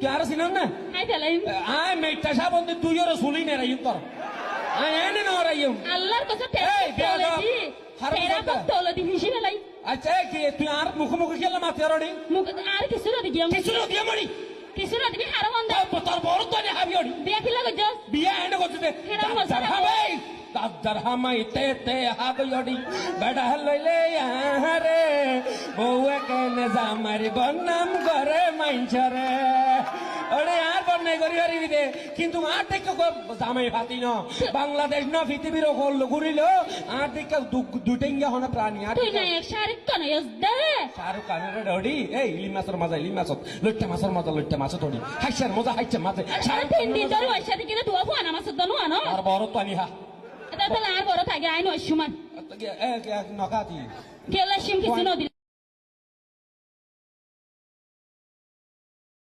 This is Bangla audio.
কি আর সিনাম না হাই ফেলাইম আয় মেটা সাবন্দি তুই ওর শুলি নে রাইম তোর আয় এনে ন রাইম আল্লাহর কথা এই, বেয়াদব। তেরাদি হারাম তেরা জাদা। কত হলো দি হিসি ফেলাই আচ্ছা কি তুই আর মুখোমুখি খেলা মাতি আরনি মুখ আর কিছু না দিগিয়াম কিছু দিয়ে মরি কিছু না দিবি হারাম অন্ধ তোর বড় তো নে হাবি ওনি বিয়া কি লাগছ বিয়া এনে করতে হেরাম মজা দাদার হাবাই দাদার হামাই তে হাবি ওডি বেটা লইলে আরে বউয়ে কেনে জামারি বন্নাম করে মাইনছরে ওরে আর বন্নাই করি হারিবি দে কিন্তু আর দেখো জামাই ফাতি ন বাংলাদেশ ন পৃথিবীর হল ঘুরিল আর দেখো দুটেঙ্গা হনা প্রাণী আর তুই না এক শারিক কোন ইসদা শাহরুখ খানের ডডি এই ইলি মাছের মজা ইলি মাছত লইট্টা মাছের মজা লইট্টা মাছ ধরি হাইছার মজা হাইছে মাছে সারা তিন দিন ধরে ওই সাথে কিনা তুয়া ফুয়া নামাজ দনো আনো আর বড় তো আনি হা তাহলে আর বড় থাকে আইন ওই সমান নকাতি কেলা শিম কিছু নদী